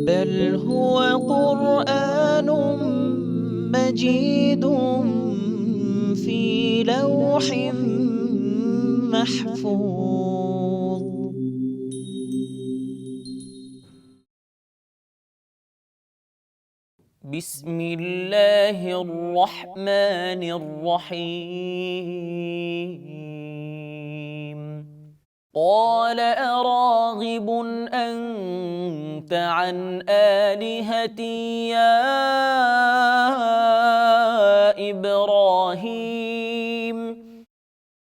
بل هو قرآن مجيد في لوح محفوظ. بسم الله الرحمن الرحيم. قال أراغب أنت عن آلهتي يا إبراهيم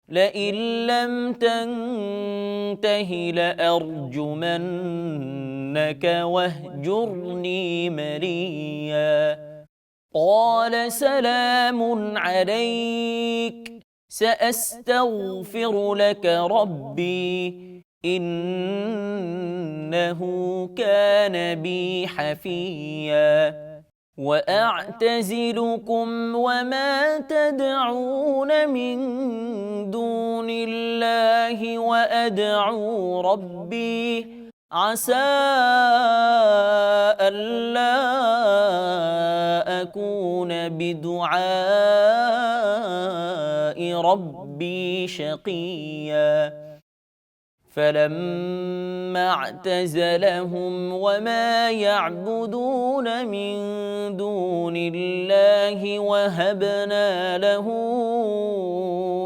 لئن لم تنته لأرجمنك واهجرني مليا. قال سلام عليك سأستغفر لك ربي إنه كان بي حفيا. وأعتزلكم وما تدعون من دون الله وأدعو ربي عسى ألا أكون بدعاء ربي شقيا. فلما اعتزلهم وما يعبدون من دون الله وهبنا له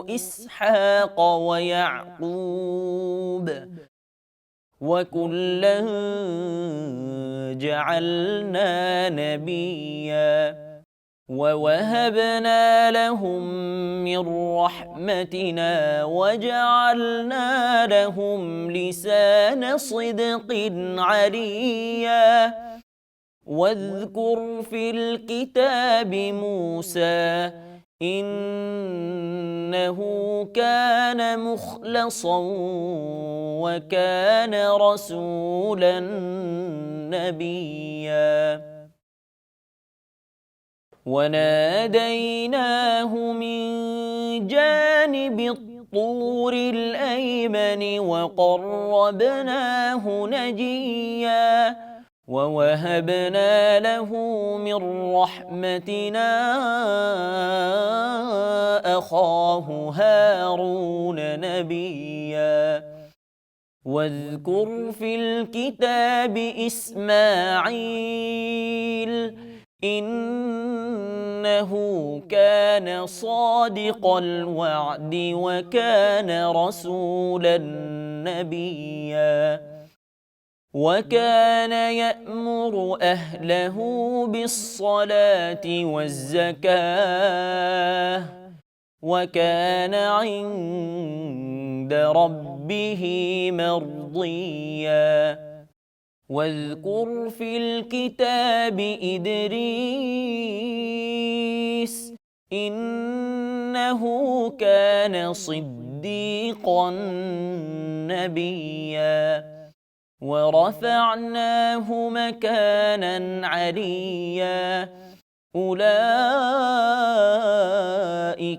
إسحاق ويعقوب وكلا جعلنا نبيا. ووهبنا لهم من رحمتنا وجعلنا لهم لسان صدق عليا. واذكر في الكتاب موسى إنه كان مخلصا وكان رسولا نبيا. وناديناه من جانب الطور الأيمن وقربناه نجيا. ووهبنا له من رحمتنا أخاه هارون نبيا. واذكر في الكتاب إسماعيل إنه كان صادق الوعد وكان رسولا نبيا. وكان يأمر أهله بالصلاة والزكاة وكان عند ربه مرضيا. واذكر في الكتاب إدريس إنه كان صديقا نبيا. ورفعناه مكانا عليا. أولئك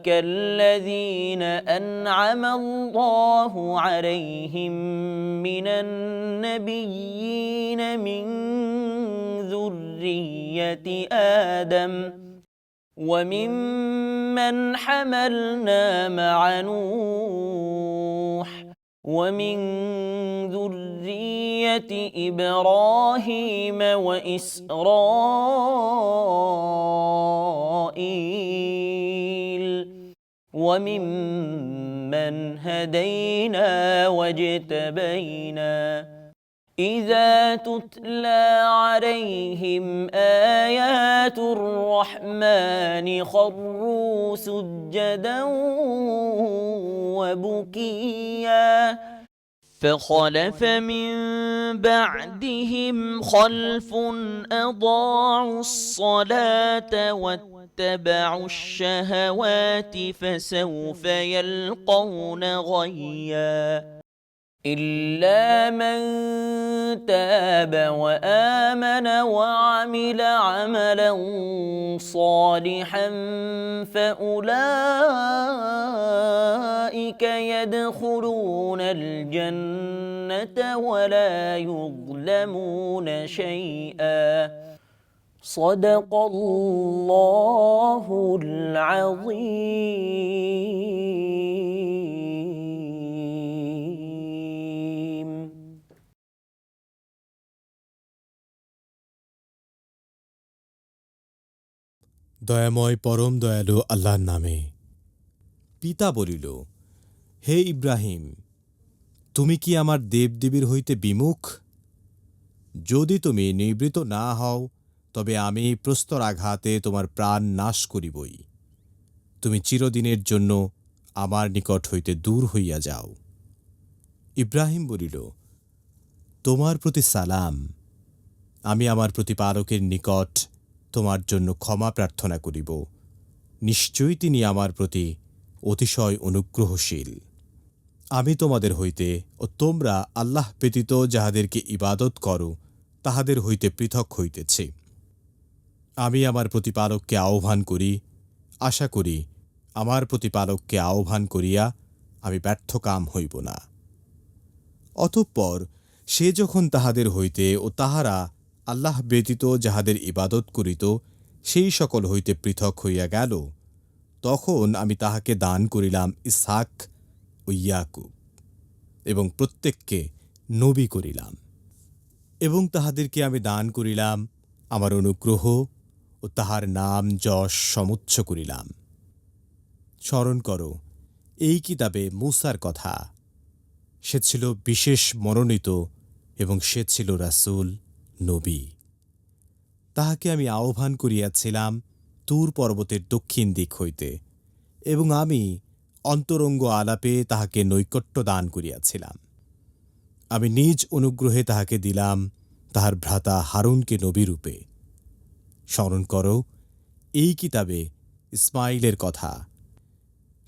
الذين أنعم الله عليهم من النبيين من ذرية آدم وممن حملنا مع نوح ومن ذرية إبراهيم وإسرائيل وممن هدينا واجتبينا. إذا تتلى عليهم آيات الرحمن خروا سجدا وبكيا. فخلف من بعدهم خلف أضاعوا الصلاة واتبعوا الشهوات فسوف يلقون غيا. إلا من تاب وآمن وعمل عملا صالحا فأولئك يدخلون الجنة ولا يظلمون يعلمون شيئا صدق الله العظيم. দয়াময় পরম দয়ালু আল্লাহর নামে। পিতা বলিল, হে ইব্রাহিম, তুমি কি আমার দেবদেবীর হইতে বিমুখ? যদি তুমি নিবৃত না হও, তবে আমি প্রস্তরাঘাতে তোমার প্রাণ নাশ করিবই। তুমি চিরদিনের জন্য আমার নিকট হইতে দূর হইয়া যাও। ইব্রাহিম বলিল, তোমার প্রতি সালাম। আমি আমার প্রতিপালকের নিকট তোমার জন্য ক্ষমা প্রার্থনা করিব। নিশ্চয়ই তিনি আমার প্রতি অতিশয় অনুগ্রহশীল। আমি তোমাদের হইতে ও তোমরা আল্লাহ ব্যতীত যাহাদেরকে ইবাদত করো তাহাদের হইতে পৃথক হইতেছি। আমি আমার প্রতিপালককে আহ্বান করি, আশা করি আমার প্রতিপালককে আহ্বান করিয়া আমি ব্যর্থকাম হইব না। অতঃপর সে যখন তাহাদের হইতে ও তাহারা আল্লাহ ব্যতীত যাহাদের ইবাদত করিত সেই সকল হইতে পৃথক হইয়া গেল, তখন আমি তাহাকে দান করিলাম ইসহাক ও ইয়াকুব, এবং প্রত্যেককে নবী করিলাম। এবং তাহাদেরকে আমি দান করিলাম আমার অনুগ্রহ ও তাহার নাম যশ সমুচ্চ করিলাম। স্মরণ করো এই কিতাবে মূসার কথা। সে ছিল বিশেষ মনোনীত এবং সে ছিল রাসূল, নবী। তাহাকে আমি আহ্বান করিয়াছিলাম তুর পর্বতের দক্ষিণ দিক হইতে, এবং আমি অন্তরঙ্গ আলাপে তাহাকে নৈকট্য দান করিয়াছিলাম। আমি নিজ অনুগ্রহে তাহাকে দিলাম তাহার ভ্রাতা হারুনকে নবীরূপে। স্মরণ করো এই কিতাবে ইসমাইলের কথা।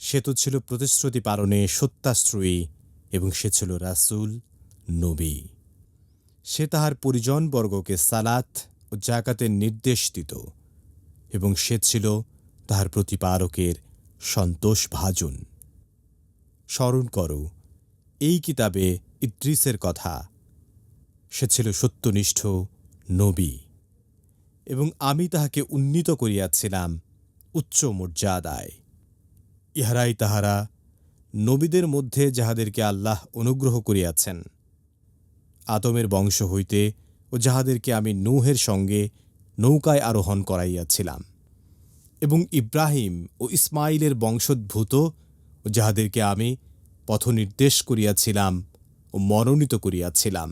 সে তো ছিল প্রতিশ্রুতি পালনে সত্যাশ্রয়ী এবং সে ছিল রাসূল, নবী। সে তাহার পরিজনবর্গকে সালাত ও জাকাতের নির্দেশ দিত, এবং সে ছিল তাহার প্রতিপালকের সন্তোষভাজন। স্মরণ করো এই কিতাবে ইদ্রিসের কথা। সে ছিল সত্যনিষ্ঠ নবী, এবং আমি তাহাকে উন্নীত করিয়াছিলাম উচ্চ মর্যাদায়। ইহারাই তাহারা নবীদের মধ্যে যাহাদেরকে আল্লাহ অনুগ্রহ করিয়াছেন, আদমের বংশ হইতে ও যাহাদেরকে আমি নূহের সঙ্গে নৌকায় আরোহণ করাইয়াছিলাম, এবং ইব্রাহিম ও ইসমাইলের বংশোদ্ভূত ও যাহাদেরকে আমি পথনির্দেশ করিয়াছিলাম ও মনোনীত করিয়াছিলাম।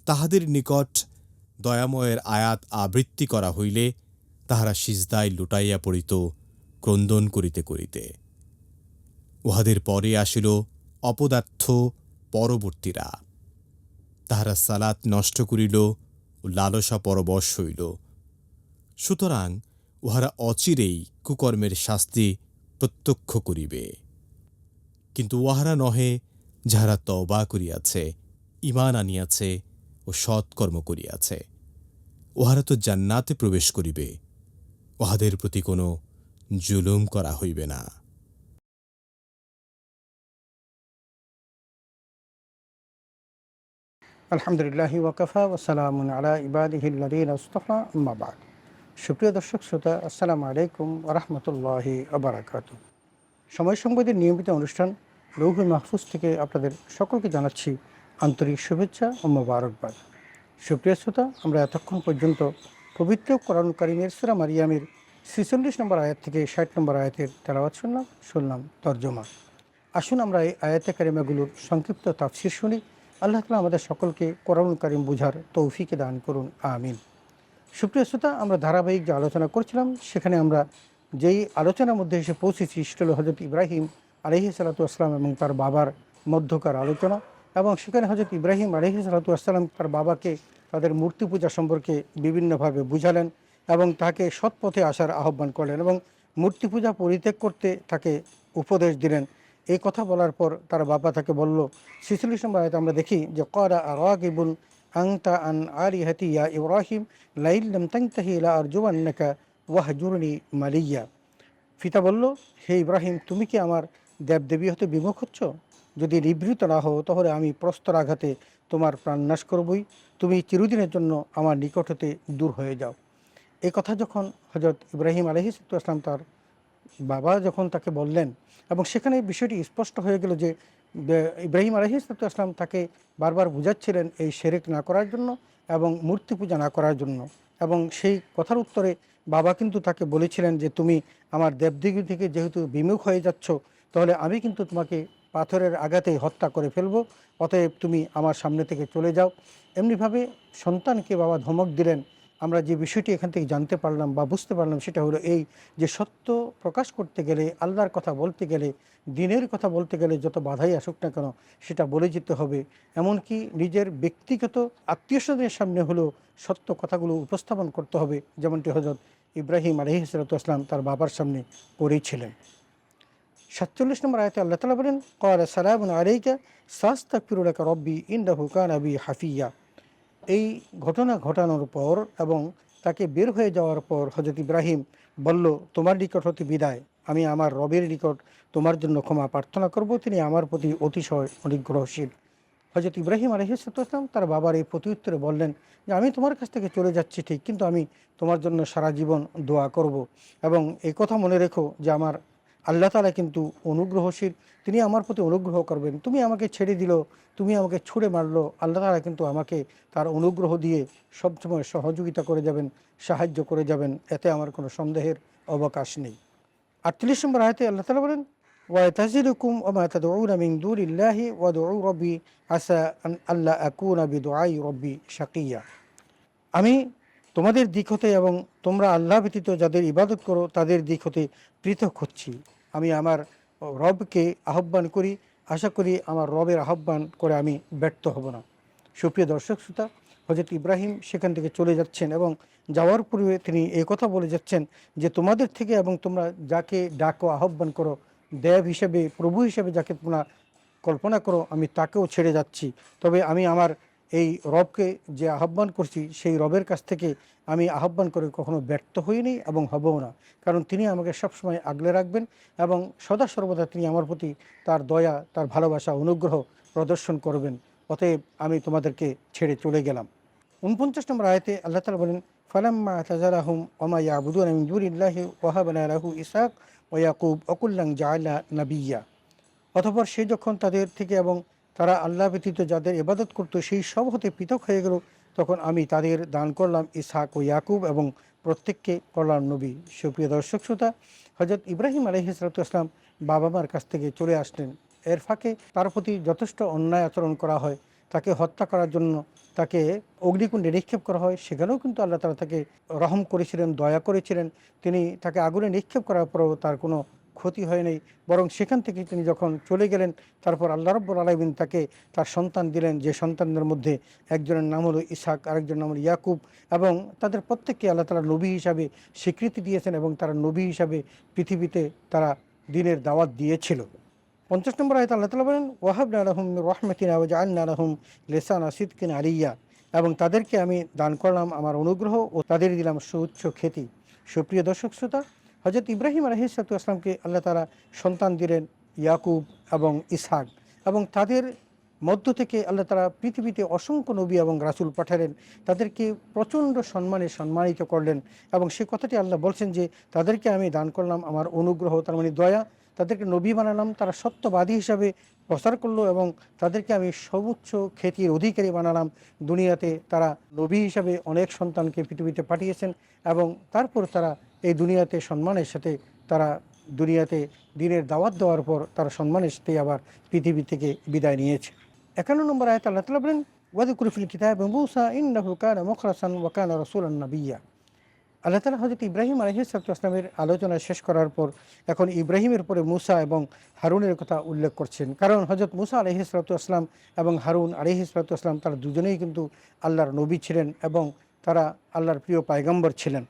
তাহাদের নিকট দয়াময়ের আয়াত আবৃত্তি করা হইলে তাহারা সিজদায় লুটাইয়া পড়িত ক্রন্দন করিতে করিতে। উহাদের পরে আসিল অপদার্থ পরবর্তীরা। তাহারা সালাত নষ্ট করিল ও লালসা পরবশ হইল। সুতরাং উহারা অচিরেই কুকর্মের শাস্তি প্রত্যক্ষ করিবে। কিন্তু উহারা নহে যাহারা তওবা করিয়াছে, ঈমান আনিয়াছে ও সৎকর্ম করিয়াছে। উহারা তো জান্নাতে প্রবেশ করিবে, উহাদের প্রতি কোনো জুলুম করা হইবে না। আলহামদুলিল্লাহি ওয়াকাফা ওয়াসালামুন আলা ইবাদিহিল্লাযীনা ইসতাফা, আম্মা বা'দ। সুপ্রিয় দর্শক শ্রোতা, আসসালামু আলাইকুম ওয়া রাহমাতুল্লাহি ওয়া বারাকাতুহু। সময় সংবাদের নিয়মিত অনুষ্ঠান লৌহে মাহফুজ থেকে আপনাদের সকলকে জানাচ্ছি আন্তরিক শুভেচ্ছা ও মোবারকবাদ। সুপ্রিয় শ্রোতা, আমরা এতক্ষণ পর্যন্ত পবিত্র কোরআনুল কারীমের সূরা মারিয়ামের ৪৬ নম্বর আয়াত থেকে ৬০ নম্বর আয়াতের তেলাওয়াত শুনলাম তর্জমা। আসুন আমরা এই আয়াতে কারিমাগুলোর সংক্ষিপ্ত তাফসীর শুনি। আল্লাহ তাআলা আমাদের সকলকে কোরআনুল কারীম বুঝার তৌফিক দান করুন, আমিন। সুপ্রিয় শ্রোতা, আমরা ধারাবাহিক যে আলোচনা করছিলাম সেখানে আমরা যেই আলোচনার মধ্যে এসে পৌঁছেছি সেটা হলো হযরত ইব্রাহিম আলাইহিস সালাতু ওয়াসসালাম এবং তার বাবার মধ্যকার আলোচনা। এবং সেখানে হযরত ইব্রাহিম আলাইহিস সালাতু ওয়াসসালাম তার বাবাকে তাদের মূর্তি পূজা সম্পর্কে বিভিন্নভাবে বুঝালেন এবং তাকে সৎ পথে আসার আহ্বান করলেন এবং মূর্তি পূজা পরিত্যাগ করতে তাকে উপদেশ দিলেন। এই কথা বলার পর তার বাবা তাকে বলল, ৪৬ নম্বর আয়াতে আমরা দেখি যে ক্বালা আরাগিবুন আনতা আন আলিহাতি ইয়া ইব্রাহিম লাইন লাম তানতাহি লা আরজুমান্নাকা ওয়াহজুরনি মালিয়া। পিতা বলল, হে ইব্রাহিম, তুমি কি আমার দেবদেবী হতে বিমুখ হচ্ছ? যদি নিবৃত না হও তাহলে আমি প্রস্তর আঘাতে তোমার প্রাণ নাশ করবই, তুমি চিরদিনের জন্য আমার নিকট হতে দূর হয়ে যাও। এই কথা যখন হজরত ইব্রাহিম আলাইহিস সালাম তার বাবা যখন তাকে বললেন, এবং সেখানে বিষয়টি স্পষ্ট হয়ে গেল যে ইব্রাহিম আলাইহিস সালাম তাকে বারবার বুঝাচ্ছিলেন এই শিরক না করার জন্য এবং মূর্তি পূজা না করার জন্য। এবং সেই কথার উত্তরে বাবা কিন্তু তাকে বলেছিলেন যে তুমি আমার দেবদেবী থেকে যেহেতু বিমুখ হয়ে যাচ্ছ, তাহলে আমি কিন্তু তোমাকে পাথরের আঘাতে হত্যা করে ফেলবো, অতএব তুমি আমার সামনে থেকে চলে যাও। এমনিভাবে সন্তানকে বাবা ধমক দিলেন। আমরা যে বিষয়টি এখান থেকে জানতে পারলাম বা বুঝতে পারলাম সেটা হলো এই যে সত্য প্রকাশ করতে গেলে, আল্লাহর কথা বলতে গেলে, দিনের কথা বলতে গেলে যত বাধাই আসুক না কেন সেটা বলে যেতে হবে। এমনকি নিজের ব্যক্তিগত আত্মীয়স্বজনের সামনে হলেও সত্য কথাগুলো উপস্থাপন করতে হবে, যেমনটি হযরত ইব্রাহিম আলাইহিস সালাম তার বাবার সামনে করেছিলেন। ৪৭ নম্বর আয়াতে আল্লাহ তাআলা বলেন, ক্বালা সালামুন আলাইকা সাস্তাগফিরু লাকা রব্বি ইন্নাহু কানা বি হাফিয়্যা। এই ঘটনা ঘটানোর পর এবং তাকে বের হয়ে যাওয়ার পর হযরত ইব্রাহিম বলল, তোমার নিকট হতে বিদায়, আমি আমার রবের নিকট তোমার জন্য ক্ষমা প্রার্থনা করব, তিনি আমার প্রতি অতিশয় অনুগ্রহশীল। হযরত ইব্রাহিম আলাইহিস সালাম তার বাবার এই প্রত্যুত্তরে বললেন যে আমি তোমার কাছ থেকে চলে যাচ্ছি ঠিক, কিন্তু আমি তোমার জন্য সারা জীবন দোয়া করব, এবং এই কথা মনে রেখো যে আমার আল্লাহ তাআলা কিন্তু অনুগ্রহশীল, তিনি আমার প্রতি অনুগ্রহ করবেন। তুমি আমাকে ছেড়ে দিল, তুমি আমাকে ছুঁড়ে মারলো, আল্লাহ তাআলা কিন্তু আমাকে তার অনুগ্রহ দিয়ে সবসময় সহযোগিতা করে যাবেন, সাহায্য করে যাবেন, এতে আমার কোনো সন্দেহের অবকাশ নেই। ৩৮ নম্বর আয়াতে আল্লাহ তাআলা বলেন, ওয়াতাজিলুকুম ওমা তাদউনা মিন দুনিল্লাহি ওয়াদউ রব্বি আসা আন আল্লা আকুনা বিদুআই রব্বি শাকিয়া। আমি তোমাদের দিক হতে এবং তোমরা আল্লাহ ব্যতীত যাদের ইবাদত করো তাদের দিক হতে পৃথক হচ্ছি। আমি আমার রবকে আহ্বান করি, আশা করি আমার রবের আহ্বান করে আমি ব্যর্থ হব না। সুপ্রিয় দর্শক শ্রোতা, হযরত ইব্রাহিম সেখান থেকে চলে যাচ্ছেন এবং যাওয়ার পূর্বে তিনি এই কথা বলে যাচ্ছেন যে তোমাদের থেকে এবং তোমরা যাকে ডাকো, আহ্বান করো, দেব হিসেবে, প্রভু হিসেবে যাকে তোমরা কল্পনা করো, আমি তাকেও ছেড়ে যাচ্ছি। তবে আমি আমার এই রবকে যে আহ্বান করছি সেই রবের কাছ থেকে আমি আহ্বান করে কখনো ব্যর্থ হইনি এবং হবও না, কারণ তিনি আমাকে সবসময় আগলে রাখবেন এবং সদা সর্বদা তিনি আমার প্রতি তার দয়া, তার ভালোবাসা, অনুগ্রহ প্রদর্শন করবেন। অতএব আমি তোমাদেরকে ছেড়ে চলে গেলাম। ৪৯ নম্বর আয়াতে আল্লাহ তাআলা বলেন, ফালাম্মা তাজালাহুম ওমা ইয়াবুদুনা মিন দুনিল্লাহি ওয়াহাবনা লাহু ইসহাক ওয়া ইয়াকুব ওয়া কুল্লান জাআলনা নাবিয়্যা। অতঃপর সে যখন তাদের থেকে এবং তারা আল্লাহ ব্যতীত যাদের ইবাদত করত সেই সব হতে পৃথক হয়ে গেল, তখন আমি তাদের দান করলাম ইসহাক ও ইয়াকুব এবং প্রত্যেককে করলাম নবী। সুপ্রিয় দর্শক শ্রোতা, হযরত ইব্রাহিম আলাইহিস সালাম বাবা মার কাছ থেকে চলে আসলেন। এর ফাঁকে তার প্রতি যথেষ্ট অন্যায় আচরণ করা হয়, তাকে হত্যা করার জন্য তাকে অগ্নিকুণ্ডে নিক্ষেপ করা হয়, সেখানেও কিন্তু আল্লাহ তাআলা তাকে রহম করেছিলেন, দয়া করেছিলেন। তিনি তাকে আগুনে নিক্ষেপ করার পরেও তার কোনো ক্ষতি হয় নাই, বরং সেখান থেকে তিনি যখন চলে গেলেন তারপর আল্লাহ রাব্বুল আলামিন তাকে তার সন্তান দিলেন, যে সন্তানদের মধ্যে একজনের নাম হলো ইসহাক, আরেকজনের নাম হলো ইয়াকুব, এবং তাদের প্রত্যেককে আল্লাহ তাআলা নবী হিসাবে স্বীকৃতি দিয়েছেন এবং তারা নবী হিসাবে পৃথিবীতে তারা দ্বীনের দাওয়াত দিয়েছিল। ৫০ নম্বর আয়াতে আল্লাহ তাআলা বলেন, ওয়াহাবনা লাহুম মির রাহমাতিনা ওয়া জাআলনা লাহুম লিসানা সিদকিন আলিয়্যা, এবং তাদেরকে আমি দান করলাম আমার অনুগ্রহ ও তাদের দিলাম সুউচ্চ খ্যাতি। সুপ্রিয় দর্শক শ্রোতা, হযরত ইব্রাহিম আলাইহিস সালামকে আল্লাহ তাআলা সন্তান দিলেন ইয়াকুব এবং ইসহাক, এবং তাদের মধ্য থেকে আল্লাহ তাআলা পৃথিবীতে অসংখ্য নবী এবং রাসূল পাঠালেন, তাদেরকে প্রচণ্ড সম্মানে সম্মানিত করলেন। এবং সে কথাটি আল্লাহ বলছেন যে তাদেরকে আমি দান করলাম আমার অনুগ্রহ, তার মানে দয়া, তাদেরকে নবী বানালাম, তারা সত্যবাদী হিসাবে প্রচার করলো এবং তাদেরকে আমি সর্বোচ্চ খ্যাতির অধিকারী বানালাম। দুনিয়াতে তারা নবী হিসাবে অনেক সন্তানকে পৃথিবীতে পাঠিয়েছেন এবং তারপর তারা এই দুনিয়াতে সম্মানের সাথে তারা দুনিয়াতে দ্বীনের দাওয়াত দেওয়ার পর তারা সম্মানের সাথে আবার পৃথিবী থেকে বিদায় নিয়েছে। ৫১ নম্বর আয়াতে আল্লাহ তাআলা বলেন, ওয়াযকুর ফিল কিতাবি মূসা ইন্নাহু কানা মুখলাসান ওয়া কানা রাসূলান নাবিয়্যা। আল্লাহ তাআলা হযরত ইব্রাহিম আলাইহিস সালামের আলোচনা শেষ করার পর এখন ইব্রাহিমের পরে মুসা এবং হারুনের কথা উল্লেখ করছেন, কারণ হযরত মুসা আলাইহিস সালাম এবং হারুন আলাইহিস সালাম তারা দুজনেই কিন্তু আল্লাহর নবী ছিলেন এবং তারা আল্লাহর প্রিয় পয়গম্বর ছিলেন।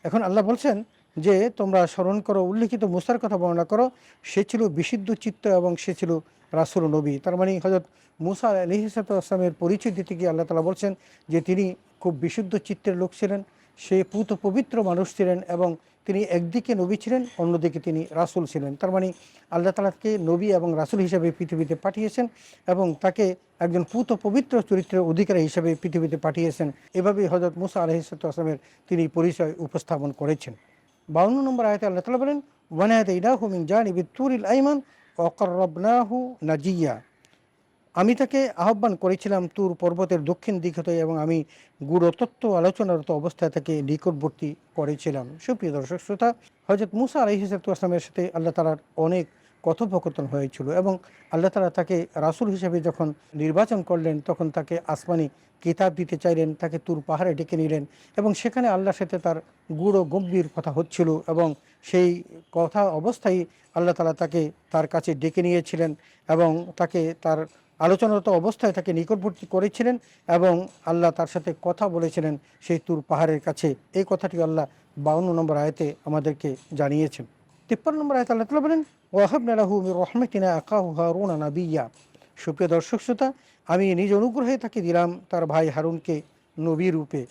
এখন আল্লাহ বলছেন যে তোমরা স্মরণ করো, উল্লেখিত মুসার কথা বর্ণনা করো, সে ছিল বিশুদ্ধ চিত্ত এবং সে ছিল রাসূল নবী। তার মানে হযরত মুসা আলাইহিস সালামের পরিচয় দিতে গিয়ে আল্লাহ তাআলা বলছেন যে তিনি খুব বিশুদ্ধ চিত্তের লোক ছিলেন সে পুত পবিত্র মানুষ ছিলেন এবং তিনি একদিকে নবী ছিলেন, অন্যদিকে তিনি রাসূল ছিলেন। তার মানে আল্লাহ তাআলাকে নবী এবং রাসূল হিসেবে পৃথিবীতে পাঠিয়েছেন এবং তাকে একজন পুত পবিত্র চরিত্রের অধিকারী হিসেবে পৃথিবীতে পাঠিয়েছেন। এভাবেই হযরত মুসা আলাইহিস সালামের তিনি পরিচয় উপস্থাপন করেছেন। 52 নম্বর আয়াতে আল্লাহ তাআলা বলেন, ওয়ানাদাইনাহু মিন জানিবিত তুরিল আইমান ওয়া কাররাবনাহু নাজিয়্যা। আমি তাকে আহ্বান করেছিলাম তুর পর্বতের দক্ষিণ দিক হতে এবং আমি গূঢ়তত্ত্ব আলোচনারত অবস্থায় তাকে নিকটবর্তী করেছিলাম। সুপ্রিয় দর্শক শ্রোতা, হযরত মুসা আলাইহিস আসলামের সাথে আল্লাহ তাআলার অনেক কথোপকথন হয়েছিল এবং আল্লাহ তাআলা তাকে রাসূল হিসেবে যখন নির্বাচন করলেন তখন তাকে আসমানি কিতাব দিতে চাইলেন, তাকে তুর পাহাড়ে ডেকে নিলেন এবং সেখানে আল্লাহর সাথে তার গূঢ় গম্ভীর কথা হচ্ছিল এবং সেই কথা অবস্থায় আল্লাহ তাআলা তাকে তার কাছে ডেকে নিয়েছিলেন এবং তাকে তার আলোচনারত অবস্থায় তাকে নিকটবর্তী করেছিলেন এবং আল্লাহ তার সাথে কথা বলেছিলেন সেই তুর পাহাড়ের কাছে। এই কথাটি আল্লাহ 52 নম্বর আয়াতে আমাদেরকে জানিয়েছেন। 53 নম্বর আয়াতে আল্লাহ তাআলা বলেন, ওয়াহাবনা লাহু মির রাহমাতিনা আখাহু হারুনা নাবিয়্যা। সুপ্রিয় দর্শক শ্রোতা, আমি নিজ অনুগ্রহে তাকে দিলাম তার ভাই হারুনকে নবী রূপে।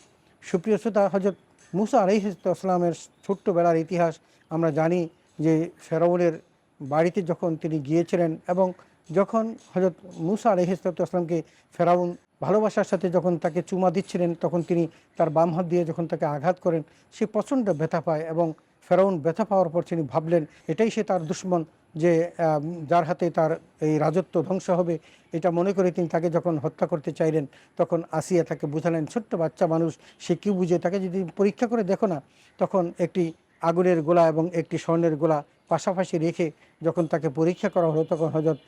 সুপ্রিয় শ্রোতা, হযরত মুসা আলাইহিস সালামের ছোট্টবেলার ইতিহাস আমরা জানি যে ফেরাউনের বাড়িতে যখন তিনি গিয়েছিলেন এবং যখন হযরত মুসা আলাইহিস সালামকে ফেরাউন ভালোবাসার সাথে যখন তাকে চুমা দিচ্ছিলেন তখন তিনি তার বাম হাত দিয়ে যখন তাকে আঘাত করেন, সে প্রচণ্ড ব্যথা পায় এবং ফেরাউন ব্যথা পাওয়ার পর তিনি ভাবলেন এটাই সে তার দুশমন, যে যার হাতে তার এই রাজত্ব ধ্বংস হবে। এটা মনে করে তিনি তাকে যখন হত্যা করতে চাইলেন তখন আসিয়া তাকে বুঝালেন, ছোট্ট বাচ্চা মানুষ, সে কি বুঝে, তাকে যদি পরীক্ষা করে দেখো না। তখন একটি আগুনের গোলা এবং একটি স্বর্ণের গোলা পাশাপাশি রেখে যখন তাকে পরীক্ষা করা হলো তখন হযরত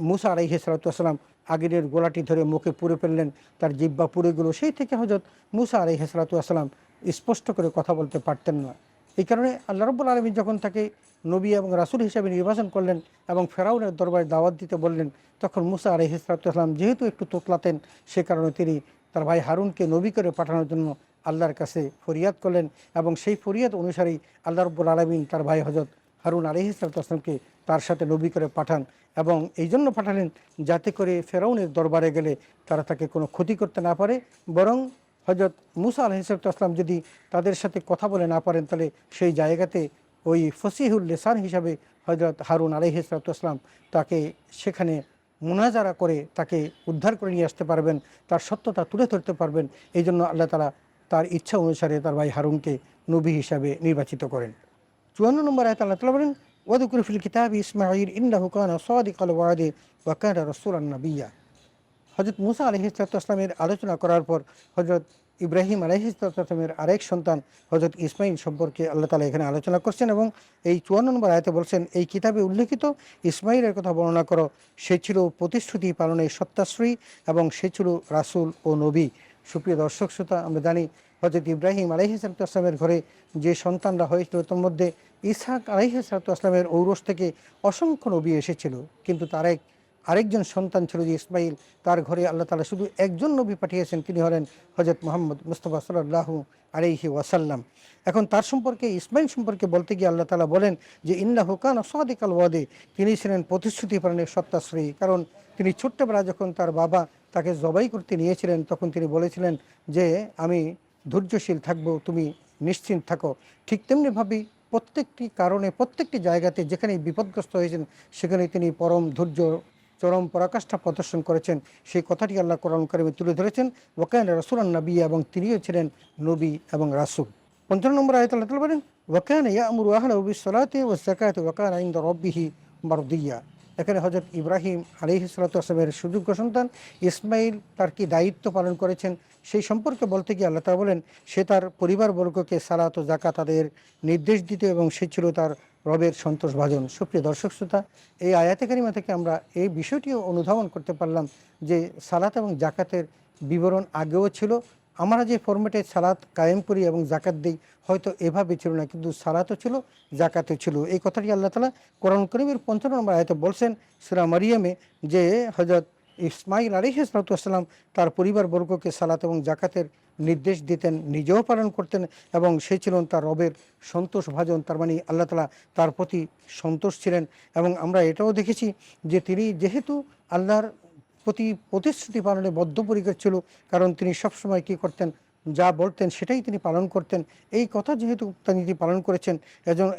মুসা আলাইহিস সালাম আগুনের গোলাটি ধরে মুখে পুরে ফেললেন, তার জিহ্বা পুড়ে গেল। সেই থেকে হযরত মুসা আলাইহিস সালাম স্পষ্ট করে কথা বলতে পারতেন না। এই কারণে আল্লাহ রাব্বুল আলামিন যখন তাকে নবী এবং রাসূল হিসেবে নির্বাচন করলেন এবং ফেরাউনের দরবারে দাওয়াত দিতে বললেন, তখন মুসা আলাইহিস সালাম যেহেতু একটু তোতলাতেন, সে কারণে তিনি তার ভাই হারুনকে নবী করে পাঠানোর জন্য আল্লাহর কাছে ফরিয়াদ করলেন এবং সেই ফরিয়াদ অনুসারেই আল্লাহ রাব্বুল আলামিন তার ভাই হযরত হারুন আলাইহিস সালামকে তার সাথে নবী করে পাঠান এবং এই জন্য পাঠালেন যাতে করে ফেরাউনের দরবারে গেলে তারা তাকে কোনো ক্ষতি করতে না পারে, বরং হযরত মুসা আলাইহিস সালাম যদি তাদের সাথে কথা বলে না পারেন তাহলে সেই জায়গাতে ওই ফসিহুল লিসান হিসাবে হযরত হারুন আলাইহিস সালাম তাকে সেখানে মুনাজারা করে তাকে উদ্ধার করে নিয়ে আসতে পারবেন, তার সত্যতা তুলে ধরতে পারবেন। এই জন্য আল্লাহ তাআলা তার ইচ্ছা অনুসারে তার ভাই হারুনকে নবী হিসাবে নির্বাচিত করেন। 54 নম্বর আয়াতে আল্লাহ তাআলা বলেন, ওয়াযকুর ফিল কিতাবি ইসমাঈল ইন্নাহু কানা সাদিকাল ওয়াদি ওয়া কানা রাসূলান নাবিয়্যা। হযরত মুসা আলাইহিস সালামের আলোচনা করার পর হযরত ইব্রাহিম আলাইহিস সালামের আরেক সন্তান হযরত ইসমাঈল সম্পর্কে আল্লাহ তাআলা এখানে আলোচনা করছেন এবং এই 54 নম্বর আয়াতে বলছেন, এই কিতাবে উল্লেখিত ইসমাঈলের কথা বর্ণনা করো, সে ছিল প্রতিশ্রুতি পালনের সত্যাশ্রয়ী এবং সে ছিল রাসূল ও নবী। সুপ্রিয় দর্শক শ্রোতা, আমরা জানি হযরত ইব্রাহিম আলাইহিস সালামের ঘরে যে সন্তানরা হয়েছিল তার মধ্যে ইসহাক আলাইহিস সালামের ঔরস থেকে অসংখ্য নবী এসেছিল, কিন্তু তার আরেকজন সন্তান ছিল যে ইসমাঈল, তার ঘরে আল্লাহ তাআলা শুধু একজন নবী পাঠিয়েছেন, তিনি হলেন হযরত মুহাম্মদ মুস্তাফা সাল্লাল্লাহু আলাইহি ওয়াসাল্লাম। এখন তার সম্পর্কে ইসমাঈল সম্পর্কে বলতে গিয়ে আল্লাহ তাআলা বলেন যে ইন্নাহু কানা সাদিকাল ওয়াদি, তিনি ছিলেন প্রতিশ্রুতি পালনের সত্যাশ্রয়ী। কারণ তিনি ছোট্টবেলা যখন তার বাবা তাকে জবাই করতে নিয়েছিলেন তখন তিনি বলেছিলেন যে আমি ধৈর্যশীল থাকবো, তুমি নিশ্চিন্ত থাকো। ঠিক তেমনিভাবেই প্রত্যেকটি কারণে প্রত্যেকটি জায়গাতে যেখানে বিপদগ্রস্ত হয়েছেন সেখানে তিনি পরম ধৈর্য চরম পরাকাষ্ঠা প্রদর্শন করেছেন। সেই কথাটি আল্লাহ কোরআন কারিমে তুলে ধরেছেন, ওয়া কানা রাসূলান নাবিয়্যা, এবং তিনিও ছিলেন নবী এবং রাসূল। 55 নম্বর আয়াতে আল্লাহ তাআলা বলেন, ওয়া কানা ইয়া'মুরু আহলাহু বিস-সালাতি ওয়াজ-যাকাতি ওয়া কানা ইনদা রাব্বিহি মারদিয়্যা। এখানে হযরত ইব্রাহিম আলাইহিস সালামের সুযোগ্য সন্তান ইসমাঈল তার কি দায়িত্ব পালন করেছেন সেই সম্পর্কে বলতে গিয়ে আল্লাহ তাআলা বলেন, সে তার পরিবারবর্গকে সালাত ও যাকাত আদায়ের নির্দেশ দিত এবং সে ছিল তার রবের সন্তোষভাজন। সুপ্রিয় দর্শক শ্রোতা, এই আয়াতে কারিমা থেকে আমরা এই বিষয়টিও অনুধাবন করতে পারলাম যে সালাত এবং যাকাতের বিবরণ আগেও ছিল। আমরা যে ফরম্যাটে সালাত কায়েম করি এবং যাকাত দিই হয়তো এভাবে ছিল না, কিন্তু সালাতও ছিল, যাকাতও ছিল। এই কথাটি আল্লাহ তাআলা কোরআন কারীমের 55 নম্বর আয়াতে বলছেন সূরা মারিয়ামে যে হযরত ইসমাঈল আলাইহিস সালাম তার পরিবারবর্গকে সালাত এবং যাকাতের নির্দেশ দিতেন, নিজেও পালন করতেন এবং সে ছিলেন তার রবের সন্তোষভাজন। তার মানে আল্লাহ তাআলা তার প্রতি সন্তোষ ছিলেন। এবং আমরা এটাও দেখেছি যে তিনি যেহেতু আল্লাহর প্রতি প্রতিশ্রুতি পালনে বদ্ধপরিকর ছিল, কারণ তিনি সবসময় কী করতেন, যা বলতেন সেটাই তিনি পালন করতেন। এই কথা যেহেতু তিনি পালন করেছেন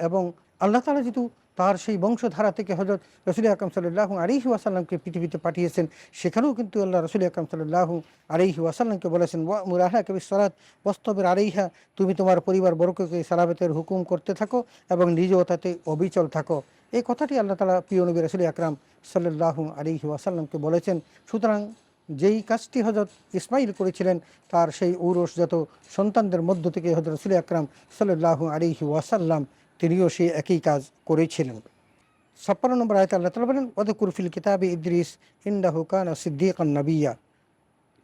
এবং আল্লাহ তাআলা যেহেতু তার সেই বংশধারা থেকে হযরত রাসূল আকরাম সাল্লাল্লাহু আলাইহি ওয়াসাল্লামকে পৃথিবীতে পাঠিয়েছেন, সেখানেও কিন্তু আল্লাহ রাসূল আকরাম সাল্লাল্লাহু আলাইহি ওয়াসাল্লামকে বলেছেন ওয়া'মুর আহলাকা বিস-সালাত ওয়াসতাবির আলাইহা, তুমি তোমার পরিবারবর্গকে সালাতের হুকুম করতে থাকো এবং নিজেও তাতে অবিচল থাকো। এই কথাটি আল্লাহ তাআলা প্রিয় নবী রাসূল আকরাম সাল্লাল্লাহু আলাইহি ওয়াসাল্লামকে বলেছেন। সুতরাং যেই কাজটি হযরত ইসমাঈল করেছিলেন, তার সেই ঔরসজাত সন্তানদের মধ্য থেকে হযরত রাসূল আকরাম সাল্লাল্লাহু আলাইহি ওয়াসাল্লাম তিনিও সেই একই কাজ করেছিলেন। ৫৬ নম্বর আয়াতে আল্লাহ তাআলা বলেন ওয়াযকুর ফিল কিতাবি ইদ্রিস ইন্নাহু কানা সিদ্দীকান নাবিয়্যা।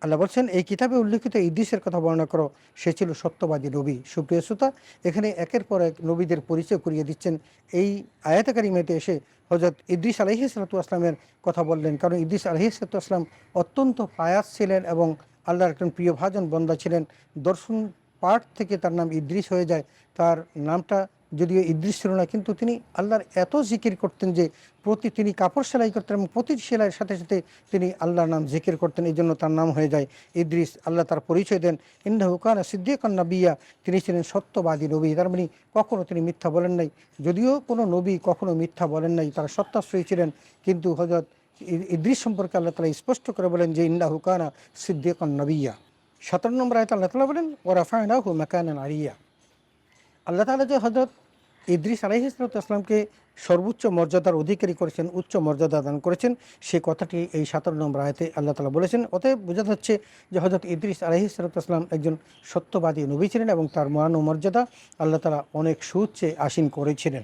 আল্লাহ বলছেন এই কিতাবে উল্লেখিত ইদ্রিসের কথা বর্ণনা করো, সে ছিল সত্যবাদী নবী। সুপ্রিয় শ্রোতা, এখানে একের পর এক নবীদের পরিচয় করিয়ে দিচ্ছেন। এই আয়াতে কারিমাতে এসে হযরত ইদ্রিস আলাইহিস সালাতু ওয়াসসালামের কথা বললেন, কারণ ইদ্রিস আলাইহিস সালাতু ওয়াসসালাম অত্যন্ত পায়াস ছিলেন এবং আল্লাহর একজন প্রিয় ভাজন বন্দা ছিলেন। দর্শন পাঠ থেকে তার নাম ইদ্রিস হয়ে যায়। তার নামটা যদিও ইদ্রিস ছিল না, কিন্তু তিনি আল্লাহর এত জিকির করতেন যে তিনি কাপড় সেলাই করতেন এবং প্রতি সেলাইয়ের সাথে সাথে তিনি আল্লাহর নাম জিকির করতেন। এই জন্য তার নাম হয়ে যায় ইদ্রিস। আল্লাহ তার পরিচয় দেন ইন্নাহু কানা সিদ্দীকান নাবিয়্যা, তিনি ছিলেন সত্যবাদী নবী। তার মানে কখনও তিনি মিথ্যা বলেন নাই। যদিও কোনো নবী কখনো মিথ্যা বলেন নাই, তারা সত্যাশ্রয়ী ছিলেন, কিন্তু হযরত ইদ্রিস সম্পর্কে আল্লাহ তাআলা স্পষ্ট করে বলেন যে ইন্নাহু কানা সিদ্দীকান নাবিয়্যা। ১৭ নম্বর আয়াতে আল্লাহ তাআলা বলেন ওয়া রাফা'নাহু মাকানান আলিয়্যা। আল্লাহ তাআলা যে হযরত ইদ্রিস আলাইহিস সালাতু ওয়াসসালামকে সর্বোচ্চ মর্যাদার অধিকারী করেছেন, উচ্চ মর্যাদা দান করেছেন, সে কথাটি এই ১৭ নম্বর আয়াতে আল্লাহ তাআলা বলেছেন। অতএব বোঝা যাচ্ছে যে হযরত ইদ্রিস আলাইহিস সালাতু ওয়াসসালাম একজন সত্যবাদী নবী ছিলেন এবং তার মান ও মর্যাদা আল্লাহ তাআলা অনেক সুউচ্চে আসীন করেছিলেন।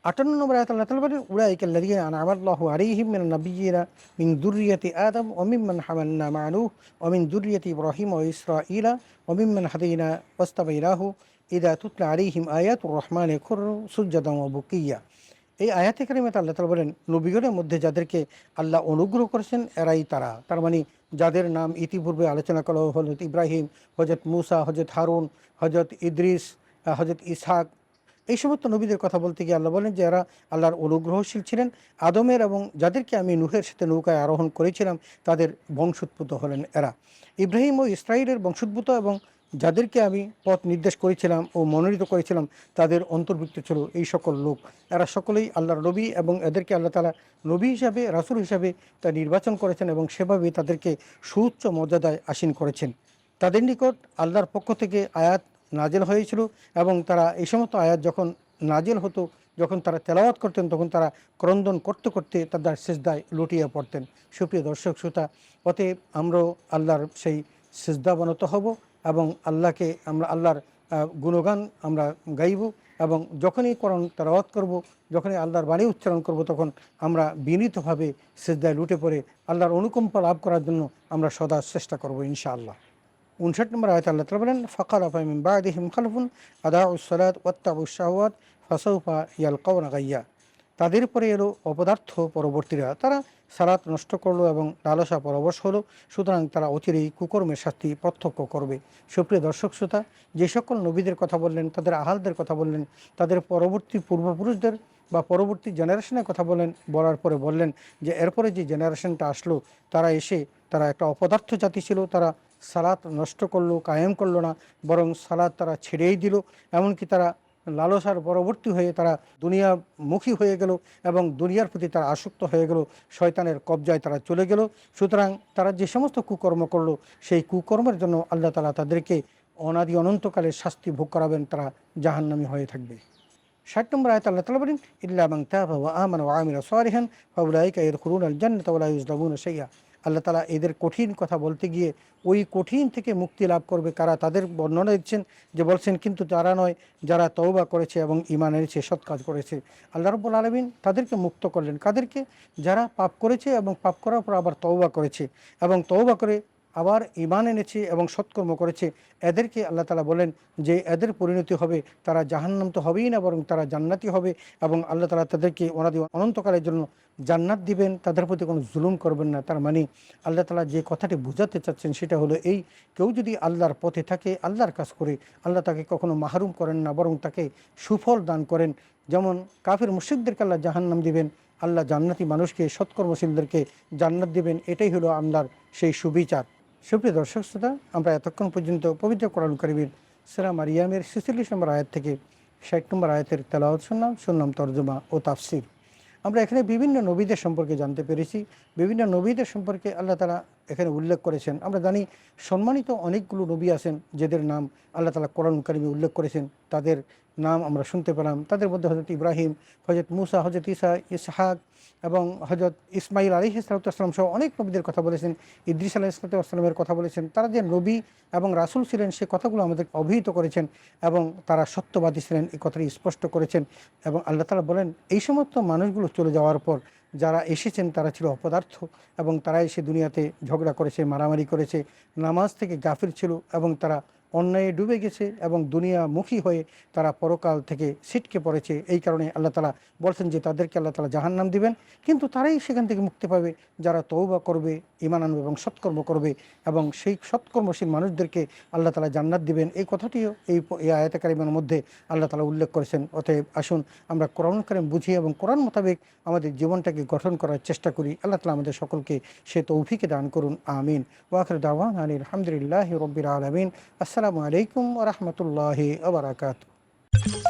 ৫৮ নম্বর আয়াতে আল্লাহ তাআলা বলেন উলাইকাল্লাযীনা আন'আমা আল্লাহু আলাইহিম মিনান নাবিয়্যিনা মিন যুররিয়্যাতি আদম ওয়া মিম্মান হামালনা মা'a নূহ ওয়া মিন যুররিয়্যাতি ইব্রাহিম ওয়া ইসরাঈলা ওয়া মিম্মান হাদাইনা ওয়াজতাবাইনাহু ইযা তুতলা আলাইহিম আয়াতুর রহমানি খুররু সুজ্জাদান ওয়া বুকিয়্যা। এই আয়াতে কারিমাতে আল্লাহ তাআলা বলেন নবীগণের মধ্যে যাদেরকে আল্লাহ অনুগ্রহ করেছেন এরাই তারা। তার মানে যাদের নাম ইতিপূর্বে আলোচনা করা হযরত ইব্রাহিম, হযরত মূসা, হযরত হারুন, হযরত ইদ্রিস, হযরত ইসহাক, এই সমস্ত নবীদের কথা বলতে গিয়ে আল্লাহ বলেন যে এরা আল্লাহর অনুগ্রহশীল ছিলেন। আদমের এবং যাদেরকে আমি নূহের সাথে নৌকায় আরোহণ করেছিলাম তাদের বংশোদ্ভূত হলেন এরা। ইব্রাহিম ও ইসরাঈলের বংশোদ্ভূত এবং যাদেরকে আমি পথ নির্দেশ করেছিলাম ও মনোনীত করেছিলাম তাদের অন্তর্ভুক্ত ছিল এই সকল লোক। এরা সকলেই আল্লাহর নবী এবং এদেরকে আল্লাহ তাআলা নবী হিসাবে, রাসূল হিসাবে তা নির্বাচন করেছেন এবং সেভাবে তাদেরকে সুউচ্চ মর্যাদায় আসীন করেছেন। তাদের নিকট আল্লাহর পক্ষ থেকে আয়াত নাজেল হয়েছিল এবং তারা এই সমস্ত আয়াত যখন নাজেল হতো, যখন তারা তেলাওয়াত করতেন, তখন তারা ক্রন্দন করতে করতে তাদের সিজদায় লুটিয়ে পড়তেন। সুপ্রিয় দর্শক শ্রোতা, অতএব আমরাও আল্লাহর সেই সিজদাবনত হব এবং আমরা আল্লাহর গুণগান আমরা গাইব এবং যখনই কোরআন তেলাওয়াত করব, যখনই আল্লাহর বাণী উচ্চারণ করব, তখন আমরা বিনীতভাবে সিজদায় লুটে পড়ে আল্লাহর অনুকম্পা লাভ করার জন্য আমরা সদা চেষ্টা করব ইনশাআল্লাহ। ৫৯ নম্বর আয়াতে আল্লাহ তাআলা বলেন ফাখালাফা মিন বা'দিহিম খালফুন আদাউস সালাত ওয়াত্তাবুশ শাহওয়াত ফাসাউফা ইয়ালকাউনা গাইয়্যা। তাদের পরে এলো অপদার্থ পরবর্তীরা, তারা সালাত নষ্ট করলো এবং লালসা পরবশ হলো, সুতরাং তারা অচিরেই কুকর্মের শাস্তি প্রত্যক্ষ করবে। সুপ্রিয় দর্শক শ্রোতা, যে সকল নবীদের কথা বললেন, তাদের আহালদের কথা বললেন, তাদের পরবর্তী পূর্বপুরুষদের বা পরবর্তী জেনারেশনের কথা বলার পরে বললেন যে এরপরে যে জেনারেশনটা আসলো তারা একটা অপদার্থ জাতি ছিল। তারা সালাত নষ্ট করলো, কায়েম করলো না, বরং সালাত তারা ছেড়েই দিল। এমনকি তারা লালসার পরবর্তী হয়ে তারা দুনিয়ামুখী হয়ে গেল এবং দুনিয়ার প্রতি তারা আসক্ত হয়ে গেল, শয়তানের কবজায় তারা চলে গেল। সুতরাং তারা যে সমস্ত কুকর্ম করলো, সেই কুকর্মের জন্য আল্লাহ তাআলা তাদেরকে অনাদি অনন্তকালের শাস্তি ভোগ করাবেন, তারা জাহান্নামী হয়ে থাকবে। ৬০ নম্বর আয়াতে আল্লাহ তাআলা বলেন ইল্লা মান তাবা ওয়া আমানা ওয়া আমিলা সালিহান ফাউলাইকা ইয়াদখুলুনাল জান্নাতা ওয়া লা ইউযলামুনা শাইআ। আল্লাহ তাআলা এদের কঠিন কথা বলতে গিয়ে ওই কঠিন থেকে মুক্তি লাভ করবে কারা, তাদের বর্ণনা দিচ্ছেন যে বলছেন কিন্তু তারা নয় যারা তওবা করেছে এবং ঈমান এনেছে, সৎ কাজ করেছে। আল্লাহ রাব্বুল আলামিন তাদেরকে মুক্ত করলেন। কাদেরকে? যারা পাপ করেছে এবং পাপ করার পর আবার তওবা করেছে এবং তওবা করে আবার ঈমান এনেছে এবং সৎকর্ম করেছে, এদেরকে আল্লাহ তাআলা বলেন যে এদের পরিণতি হবে, তারা জাহান্নাম তো হবেই না, বরং তারা জান্নাতি হবে এবং আল্লাহ তাআলা তাদেরকে অনাদি অনন্তকালের জন্য জান্নাত দিবেন, তাদের প্রতি কোনো জুলুম করবেন না। তার মানে আল্লাহ তাআলা যে কথাটি বোঝাতে চাচ্ছেন সেটা হলো এই, কেউ যদি আল্লাহর পথে থাকে, আল্লাহর কাজ করে, আল্লাহ তাকে কখনো মাহরুম করেন না, বরং তাকে সুফল দান করেন। যেমন কাফির মুশরিকদেরকে আল্লাহ জাহান্নাম দিবেন, আল্লাহ জান্নাতি মানুষকে, সৎকর্মশীলদেরকে জান্নাত দিবেন। এটাই হলো আল্লাহর সেই সুবিচার। সুপ্রিয় দর্শক শ্রোতা, আমরা এতক্ষণ পর্যন্ত পবিত্র কোরআন কারীমের সূরা মারিয়ামের ৪৬ নম্বর আয়াত থেকে ৬০ নম্বর আয়াতের তেলাওয়াত শুনলাম তর্জমা ও তাফসির। আমরা এখানে বিভিন্ন নবীদের সম্পর্কে জানতে পেরেছি, বিভিন্ন নবীদের সম্পর্কে আল্লাহ তাআলা এখানে উল্লেখ করেছেন। আমরা জানি সম্মানিত অনেকগুলো নবী আছেন যাদের নাম আল্লাহ তাআলা কোরআন কারীমে উল্লেখ করেছেন, তাদের নাম আমরা শুনতে পেলাম। তাদের মধ্যে হজরত ইব্রাহিম, হজরত মুসা, হজরত ঈসা, ইসহাক এবং হজরত ইসমাইল আলাইহিসসালাম সহ অনেক নবীদের কথা বলেছেন, ইদ্রিস আলাইহিসসালামের কথা বলেছেন। তারা যে নবী এবং রাসূল ছিলেন সে কথাগুলো আমাদের অবহিত করেছেন এবং তারা সত্যবাদী ছিলেন এই কথাটি স্পষ্ট করেছেন। এবং আল্লাহ তাআলা বলেন, এই সমস্ত মানুষগুলো চলে যাওয়ার পর যারা এসেছেন তারা ছিল অপদার্থ এবং তারা এসে দুনিয়াতে ঝগড়া করেছে, মারামারি করেছে, নামাজ থেকে গাফির ছিল এবং তারা অন্যায়ে ডুবে গেছে এবং দুনিয়ামুখী হয়ে তারা পরকাল থেকে ছিটকে পড়েছে। এই কারণে আল্লাহ তাআলা বলছেন যে তাদেরকে আল্লাহ তাআলা জাহান্নাম দিবেন, কিন্তু তারাই সেখান থেকে মুক্তি পাবে যারা তওবা করবে, ঈমান আনবে এবং সৎকর্ম করবে, এবং সেই সৎকর্মশীল মানুষদেরকে আল্লাহ তাআলা জান্নাত দিবেন। এই কথাটিও এই আয়াতে কারিমার মধ্যে আল্লাহ তাআলা উল্লেখ করেছেন। অতএব আসুন আমরা কোরআন কারীম বুঝি এবং কোরআন মোতাবেক আমাদের জীবনটাকে গঠন করার চেষ্টা করি। আল্লাহ তাআলা আমাদের সকলকে সে তৌফিকে দান করুন, আমিন। ওয়া আখিরু দাওয়ানা আলহামদুলিল্লাহি রাব্বিল আলামিন। আসসালামু আলাইকুম ওয়া রাহমাতুল্লাহি ওয়া বারাকাতুহু।